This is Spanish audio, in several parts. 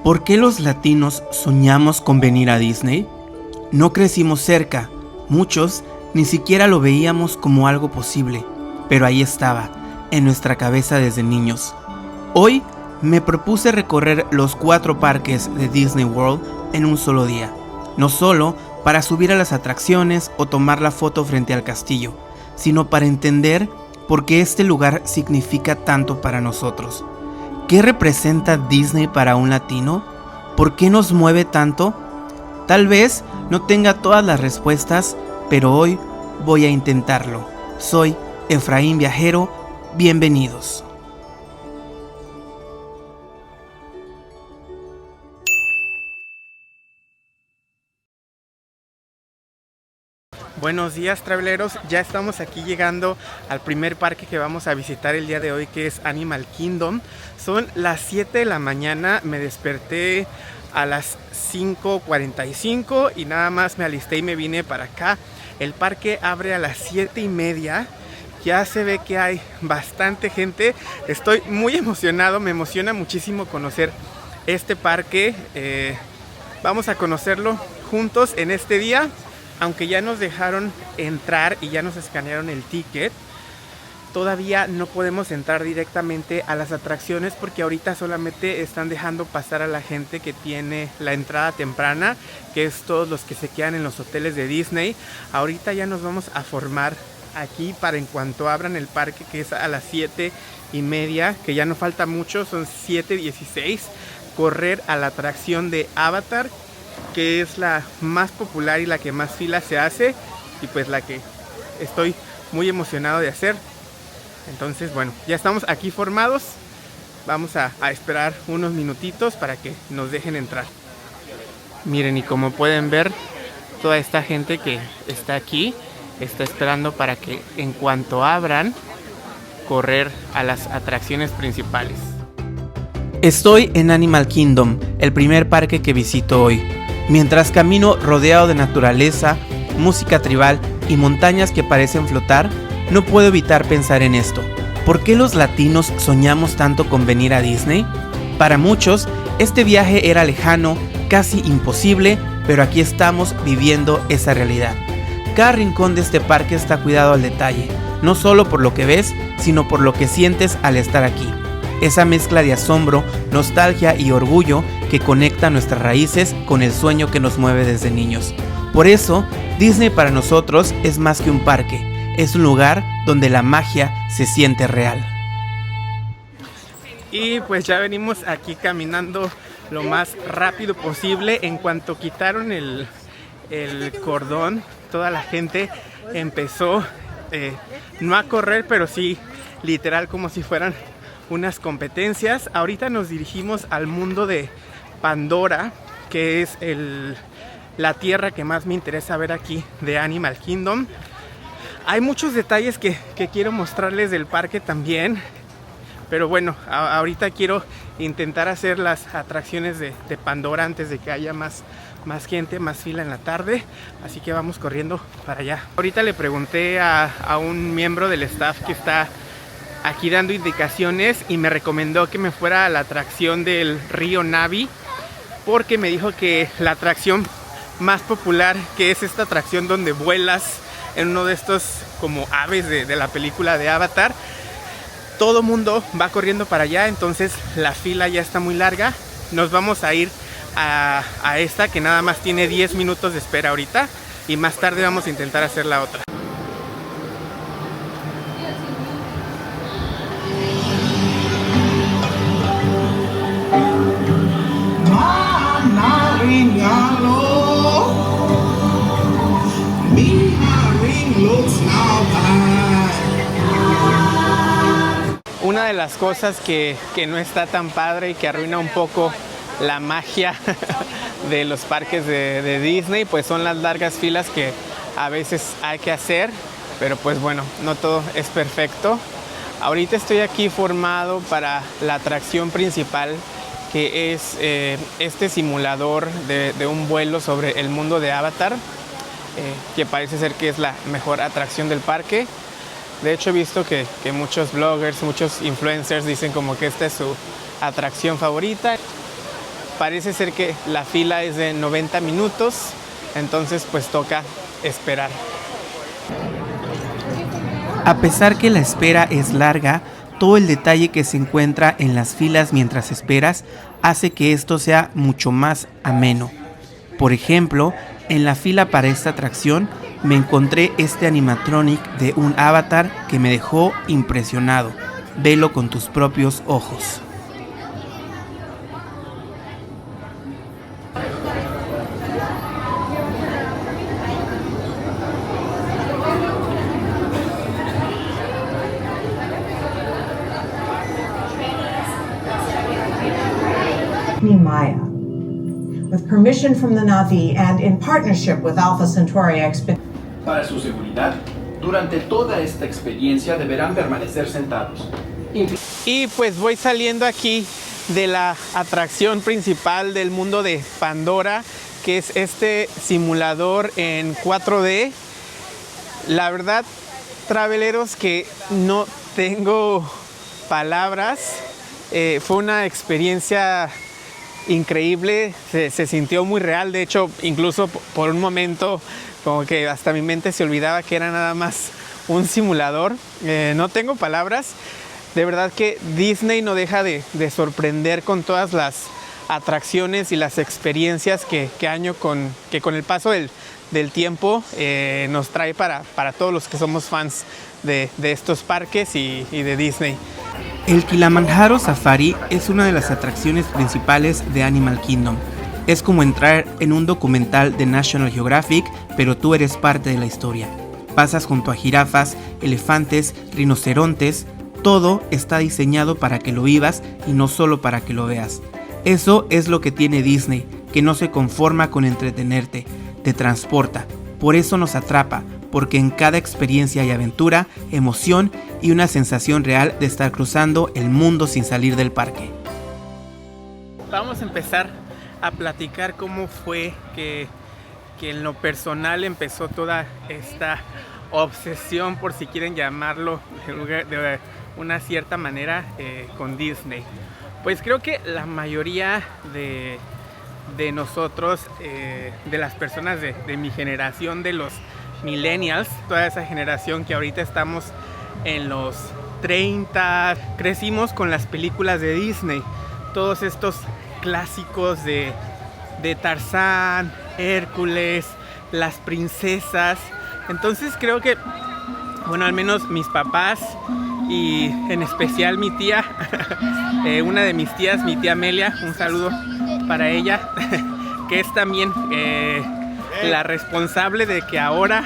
¿Por qué los latinos soñamos con venir a Disney? No crecimos cerca, muchos ni siquiera lo veíamos como algo posible, pero ahí estaba, en nuestra cabeza desde niños. Hoy me propuse recorrer los 4 parques de Disney World en un solo día, no solo para subir a las atracciones o tomar la foto frente al castillo, sino para entender por qué este lugar significa tanto para nosotros. ¿Qué representa Disney para un latino? ¿Por qué nos mueve tanto? Tal vez no tenga todas las respuestas, pero hoy voy a intentarlo. Soy Efraín Viajero, bienvenidos. Buenos días, traveleros. Ya estamos aquí llegando al primer parque que vamos a visitar el día de hoy, que es Animal Kingdom. Son las 7 de la mañana, me desperté a las 5:45 y nada más me alisté y me vine para acá. El parque abre a las 7:30. Ya se ve que hay bastante gente. Estoy muy emocionado, me emociona muchísimo conocer este parque. Vamos a conocerlo juntos en este día. Aunque ya nos dejaron entrar y ya nos escanearon el ticket, todavía no podemos entrar directamente a las atracciones porque ahorita solamente están dejando pasar a la gente que tiene la entrada temprana, que es todos los que se quedan en los hoteles de Disney. Ahorita ya nos vamos a formar aquí para en cuanto abran el parque, que es a las 7:30, que ya no falta mucho, son 7:16, correr a la atracción de Avatar, que es la más popular y la que más fila se hace, y pues la que estoy muy emocionado de hacer. Entonces, bueno, ya estamos aquí formados. Vamos a esperar unos minutitos para que nos dejen entrar. Miren, y como pueden ver, toda esta gente que está aquí está esperando para que en cuanto abran, correr a las atracciones principales. Estoy en Animal Kingdom, el primer parque que visito hoy. Mientras camino rodeado de naturaleza, música tribal y montañas que parecen flotar, no puedo evitar pensar en esto. ¿Por qué los latinos soñamos tanto con venir a Disney? Para muchos, este viaje era lejano, casi imposible, pero aquí estamos viviendo esa realidad. Cada rincón de este parque está cuidado al detalle, no solo por lo que ves, sino por lo que sientes al estar aquí. Esa mezcla de asombro, nostalgia y orgullo que conecta nuestras raíces con el sueño que nos mueve desde niños. Por eso, Disney para nosotros es más que un parque, es un lugar donde la magia se siente real. Y pues ya venimos aquí caminando lo más rápido posible. En cuanto quitaron el cordón, toda la gente empezó no a correr, pero sí literal como si fueran unas competencias. Ahorita nos dirigimos al mundo de Pandora, que es la tierra que más me interesa ver aquí de Animal Kingdom. Hay muchos detalles que quiero mostrarles del parque también, pero bueno, ahorita quiero intentar hacer las atracciones de Pandora antes de que haya más gente, más fila en la tarde, así que vamos corriendo para allá. Ahorita le pregunté a un miembro del staff que está aquí dando indicaciones y me recomendó que me fuera a la atracción del río Na'vi, porque me dijo que la atracción más popular, que es esta atracción donde vuelas en uno de estos como aves de la película de Avatar, todo mundo va corriendo para allá, entonces la fila ya está muy larga. Nos vamos a ir a esta que nada más tiene 10 minutos de espera ahorita, y más tarde vamos a intentar hacer la otra. Una de las cosas que no está tan padre y que arruina un poco la magia de los parques de Disney, pues son las largas filas que a veces hay que hacer, pero pues bueno, no todo es perfecto. Ahorita estoy aquí formado para la atracción principal, que es este simulador de un vuelo sobre el mundo de Avatar, que parece ser que es la mejor atracción del parque. De hecho, he visto que muchos bloggers, muchos influencers dicen como que esta es su atracción favorita. parece ser que la fila es de 90 minutos, entonces pues toca esperar. A pesar que la espera es larga, todo el detalle que se encuentra en las filas mientras esperas hace que esto sea mucho más ameno. Por ejemplo, en la fila para esta atracción me encontré este animatronic de un avatar que me dejó impresionado. Velo con tus propios ojos. Maya. With permission from the Na'vi and in partnership with Alpha Centauri Expedition. Para su seguridad, durante toda esta experiencia deberán permanecer sentados. Y pues voy saliendo aquí de la atracción principal del mundo de Pandora, que es este simulador en 4D. La verdad, traveleros, que no tengo palabras. Fue una experiencia increíble, se sintió muy real. De hecho, incluso por un momento como que hasta mi mente se olvidaba que era nada más un simulador. No tengo palabras. De verdad que Disney no deja de sorprender con todas las atracciones y las experiencias que con el paso del tiempo nos trae para todos los que somos fans de estos parques y de Disney. El Kilimanjaro Safari es una de las atracciones principales de Animal Kingdom. Es como entrar en un documental de National Geographic, pero tú eres parte de la historia. Pasas junto a jirafas, elefantes, rinocerontes. Todo está diseñado para que lo vivas y no solo para que lo veas. Eso es lo que tiene Disney, que no se conforma con entretenerte, te transporta. Por eso nos atrapa, porque en cada experiencia hay aventura, emoción y una sensación real de estar cruzando el mundo sin salir del parque. Vamos a empezar a platicar cómo fue que en lo personal empezó toda esta obsesión, por si quieren llamarlo de una cierta manera, con Disney. Pues creo que la mayoría de nosotros, de las personas de mi generación, de los millennials, toda esa generación que ahorita estamos en los 30, crecimos con las películas de Disney, todos estos clásicos de Tarzán, Hércules, las princesas. Entonces creo que, bueno, al menos mis papás y en especial mi tía, una de mis tías, mi tía Amelia, un saludo para ella, que es también la responsable de que ahora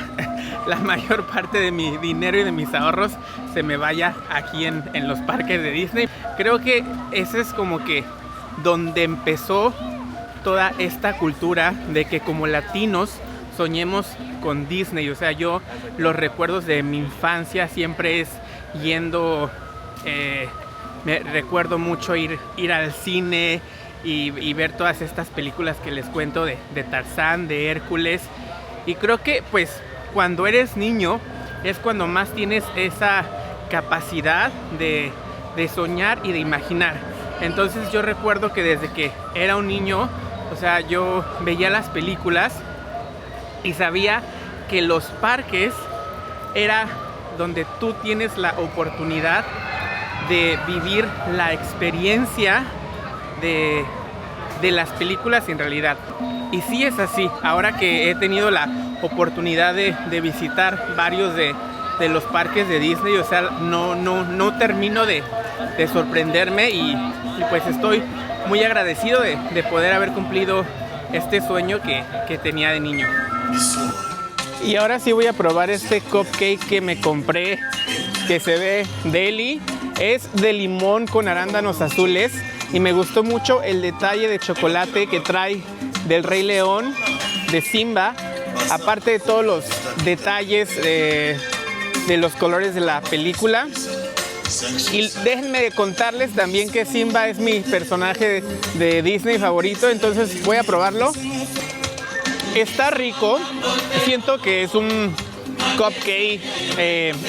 la mayor parte de mi dinero y de mis ahorros se me vaya aquí en los parques de Disney. Creo que ese es como que donde empezó toda esta cultura de que como latinos soñemos con Disney. O sea, yo los recuerdos de mi infancia siempre es yendo, me recuerdo mucho ir al cine y ver todas estas películas que les cuento de Tarzán, de Hércules. Y creo que pues cuando eres niño es cuando más tienes esa capacidad de soñar y de imaginar. Entonces yo recuerdo que desde que era un niño, o sea, yo veía las películas y sabía que los parques era donde tú tienes la oportunidad de vivir la experiencia de las películas en realidad. Y sí es así. Ahora que he tenido la oportunidad de visitar varios de los parques de Disney, o sea, no termino de sorprenderme y pues estoy muy agradecido de poder haber cumplido este sueño que tenía de niño. Y ahora sí voy a probar este cupcake que me compré, que se ve deli. Es de limón con arándanos azules y me gustó mucho el detalle de chocolate que trae del Rey León, de Simba, aparte de todos los detalles de los colores de la película. Y déjenme contarles también que Simba es mi personaje de Disney favorito, entonces voy a probarlo. Está rico, siento que es un cupcake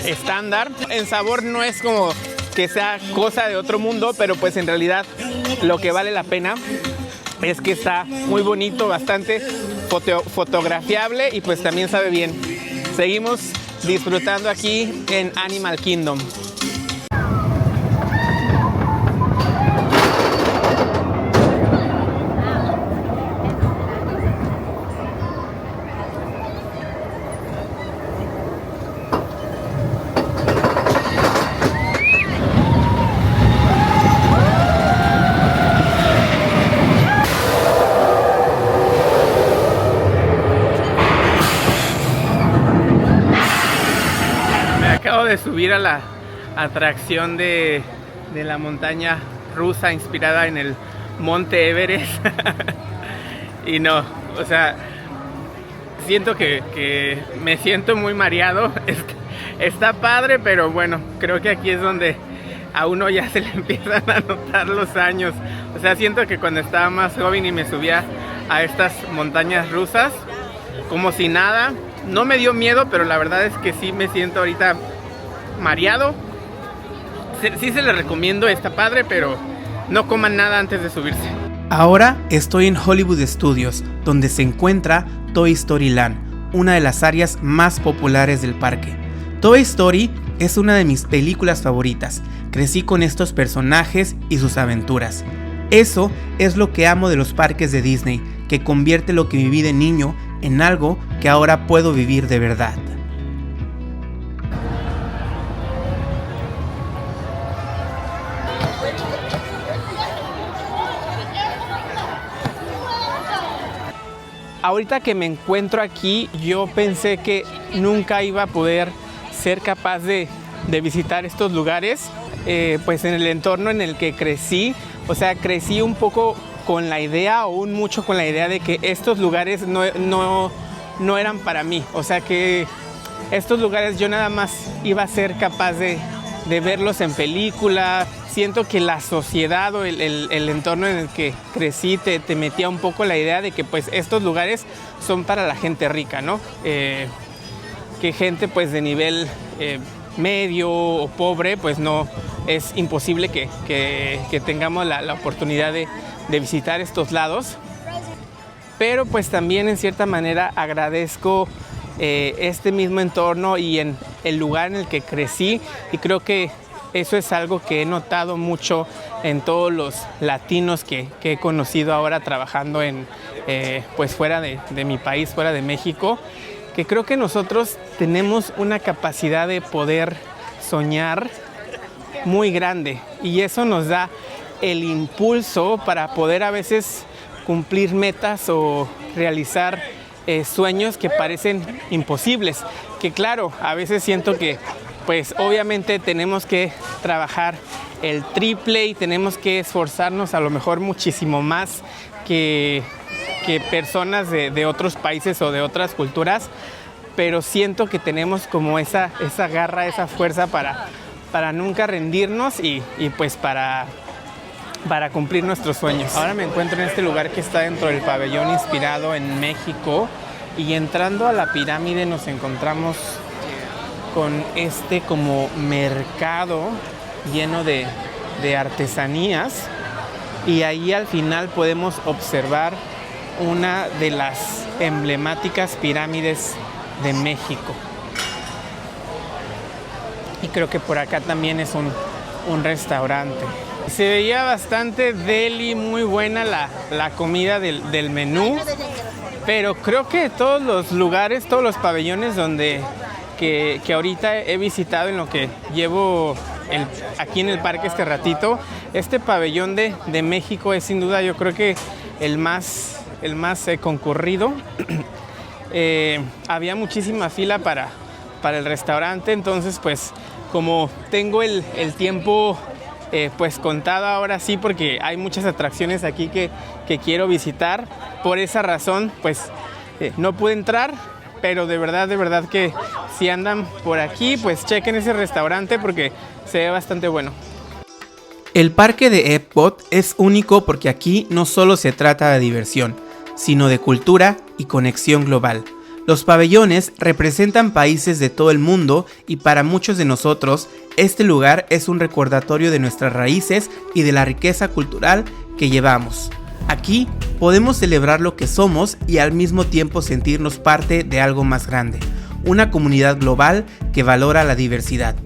estándar. En sabor no es como que sea cosa de otro mundo, pero pues en realidad lo que vale la pena es que está muy bonito, bastante fotografiable y pues también sabe bien. Seguimos disfrutando aquí en Animal Kingdom. Acabo de subir a la atracción de la montaña rusa inspirada en el Monte Everest y no, o sea, siento que me siento muy mareado. Está padre, pero bueno, creo que aquí es donde a uno ya se le empiezan a notar los años. O sea, siento que cuando estaba más joven y me subía a estas montañas rusas, como si nada, no me dio miedo, pero la verdad es que sí me siento ahorita mareado. Sí se les recomiendo, está padre, pero no coman nada antes de subirse. Ahora estoy en Hollywood Studios, donde se encuentra Toy Story Land, una de las áreas más populares del parque. Toy Story es una de mis películas favoritas. Crecí con estos personajes y sus aventuras. Eso es lo que amo de los parques de Disney, que convierte lo que viví de niño en algo que ahora puedo vivir de verdad. Ahorita que me encuentro aquí, yo pensé que nunca iba a poder ser capaz de visitar estos lugares, pues en el entorno en el que crecí. O sea, crecí un poco con la idea, o mucho con la idea de que estos lugares no eran para mí. O sea, que estos lugares yo nada más iba a ser capaz de verlos en películas. Siento que la sociedad o el entorno en el que crecí te metía un poco la idea de que pues estos lugares son para la gente rica, ¿no? Que gente pues de nivel medio o pobre, pues no, es imposible que tengamos la oportunidad de visitar estos lados. Pero pues también en cierta manera agradezco este mismo entorno y en el lugar en el que crecí, y creo que eso es algo que he notado mucho en todos los latinos que he conocido ahora trabajando pues fuera de mi país, fuera de México, que creo que nosotros tenemos una capacidad de poder soñar muy grande, y eso nos da el impulso para poder a veces cumplir metas o realizar sueños que parecen imposibles, que claro, a veces siento que pues obviamente tenemos que trabajar el triple y tenemos que esforzarnos a lo mejor muchísimo más que personas de otros países o de otras culturas, pero siento que tenemos como esa garra, esa fuerza para nunca rendirnos y pues para cumplir nuestros sueños. Ahora me encuentro en este lugar que está dentro del pabellón inspirado en México, y entrando a la pirámide nos encontramos con este como mercado lleno de artesanías, y ahí al final podemos observar una de las emblemáticas pirámides de México. Y creo que por acá también es un restaurante. Se veía bastante deli, muy buena la comida del menú, pero creo que todos los lugares, todos los pabellones que ahorita he visitado en lo que llevo aquí en el parque este ratito, este pabellón de México es sin duda, yo creo que el más concurrido. Había muchísima fila para el restaurante, entonces pues como tengo el tiempo pues contado ahora sí, porque hay muchas atracciones aquí que quiero visitar, por esa razón pues no pude entrar, pero de verdad que si andan por aquí pues chequen ese restaurante porque se ve bastante bueno. El parque de Epcot es único porque aquí no solo se trata de diversión, sino de cultura y conexión global. Los pabellones representan países de todo el mundo, y para muchos de nosotros este lugar es un recordatorio de nuestras raíces y de la riqueza cultural que llevamos. Aquí podemos celebrar lo que somos y al mismo tiempo sentirnos parte de algo más grande, una comunidad global que valora la diversidad.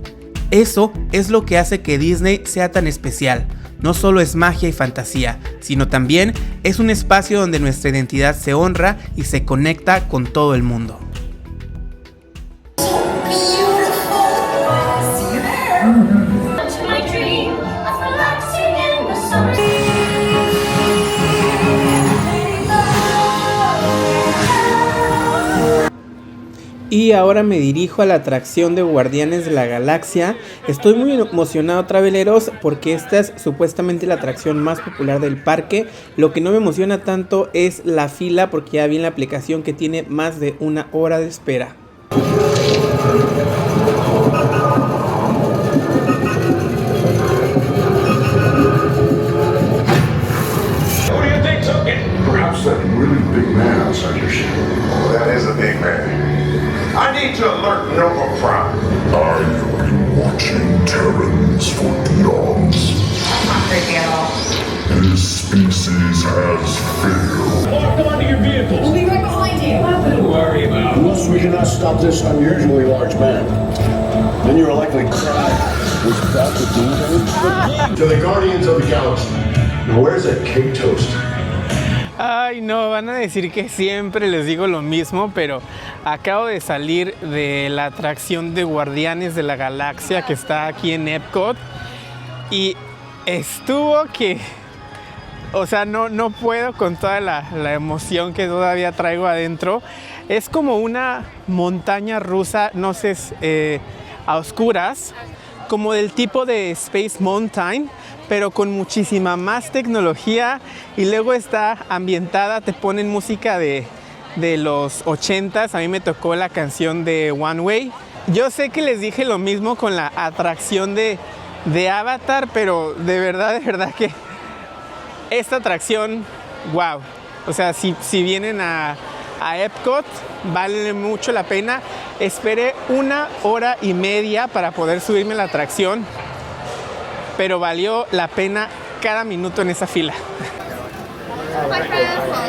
Eso es lo que hace que Disney sea tan especial. No solo es magia y fantasía, sino también es un espacio donde nuestra identidad se honra y se conecta con todo el mundo. Y ahora me dirijo a la atracción de Guardianes de la Galaxia. Estoy muy emocionado, traveleros, porque esta es supuestamente la atracción más popular del parque. Lo que no me emociona tanto es la fila, porque ya vi en la aplicación que tiene más de 1 hora de espera. That really big man outside your ship. Oh, that is a big man. I need to alert Nova Prime. I have been watching Terrans for eons. His species has failed. Lock onto your vehicles. We'll be right behind you. Don't worry about it. Unless we cannot stop this unusually large man, then you're likely to cry. Was that the demon? To the Guardians of the Galaxy. Now where's that cake toast? Ay, no, van a decir que siempre les digo lo mismo, pero acabo de salir de la atracción de Guardianes de la Galaxia que está aquí en Epcot y estuvo que, o sea, no puedo con toda la emoción que todavía traigo adentro. Es como una montaña rusa, no sé, a oscuras, como del tipo de Space Mountain, pero con muchísima más tecnología, y luego está ambientada, te ponen música de los 80s. A mí me tocó la canción de One Way. Yo sé que les dije lo mismo con la atracción de Avatar, pero de verdad que esta atracción, wow. O sea, si vienen a Epcot, vale mucho la pena. Esperé 1 hora y media para poder subirme a la atracción, pero valió la pena cada minuto en esa fila.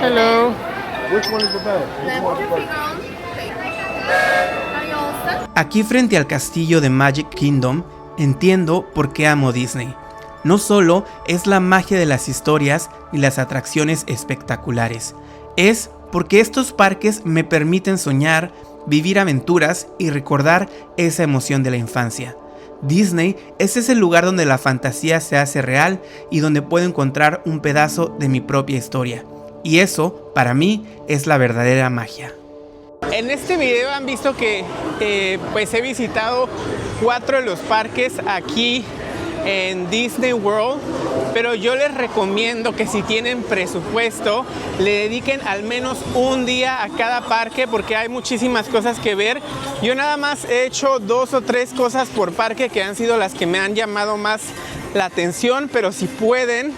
Hello. Aquí frente al castillo de Magic Kingdom, entiendo por qué amo Disney. No solo es la magia de las historias y las atracciones espectaculares, es porque estos parques me permiten soñar, vivir aventuras y recordar esa emoción de la infancia. Disney es ese lugar donde la fantasía se hace real y donde puedo encontrar un pedazo de mi propia historia. Y eso, para mí, es la verdadera magia. En este video han visto que pues he visitado 4 de los parques aquí en Disney World, pero yo les recomiendo que si tienen presupuesto le dediquen al menos un día a cada parque, porque hay muchísimas cosas que ver. Yo nada más he hecho 2 o 3 cosas por parque que han sido las que me han llamado más la atención, pero si pueden,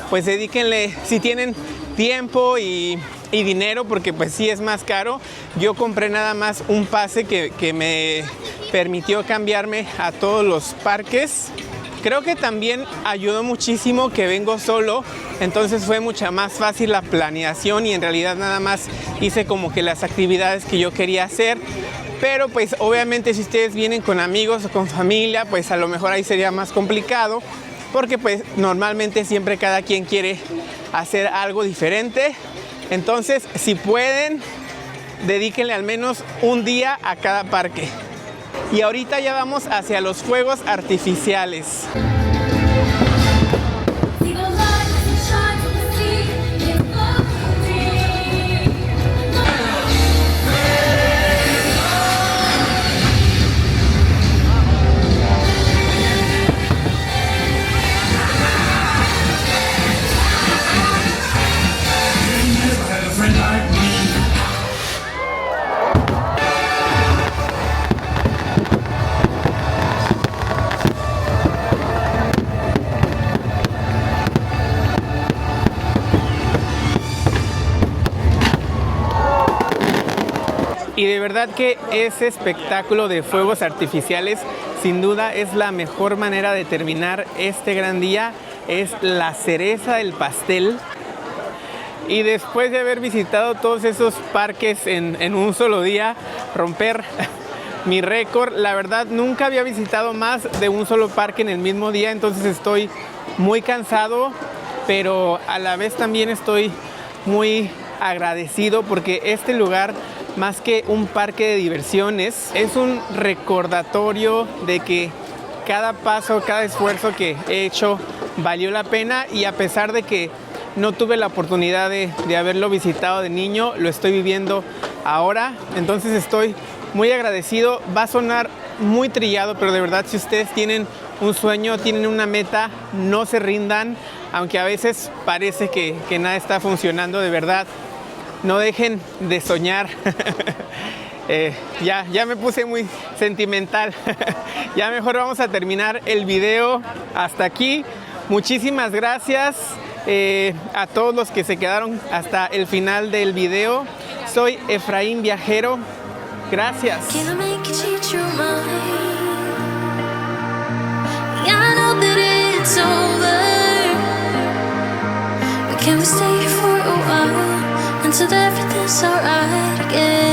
pues dedíquenle, si tienen tiempo y dinero, porque pues sí es más caro. Yo compré nada más un pase que me permitió cambiarme a todos los parques. Creo que también ayudó muchísimo que vengo solo, entonces fue mucha más fácil la planeación y en realidad nada más hice como que las actividades que yo quería hacer. Pero pues obviamente si ustedes vienen con amigos o con familia, pues a lo mejor ahí sería más complicado, porque pues normalmente siempre cada quien quiere hacer algo diferente. Entonces, si pueden, dedíquenle al menos un día a cada parque. Y ahorita ya vamos hacia los fuegos artificiales. Y de verdad que ese espectáculo de fuegos artificiales sin duda es la mejor manera de terminar este gran día. Es la cereza del pastel. Y después de haber visitado todos esos parques en un solo día, romper mi récord, la verdad nunca había visitado más de un solo parque en el mismo día, entonces estoy muy cansado, pero a la vez también estoy muy agradecido porque este lugar, más que un parque de diversiones, es un recordatorio de que cada paso, cada esfuerzo que he hecho valió la pena, y a pesar de que no tuve la oportunidad de haberlo visitado de niño, lo estoy viviendo ahora, entonces estoy muy agradecido. Va a sonar muy trillado, pero de verdad, si ustedes tienen un sueño, tienen una meta, no se rindan, aunque a veces parece que nada está funcionando, de verdad, no dejen de soñar. Ya me puse muy sentimental. Ya mejor vamos a terminar el video hasta aquí. Muchísimas gracias a todos los que se quedaron hasta el final del video. Soy Efraín Viajero. Gracias. Can we stay for a while until everything's alright again?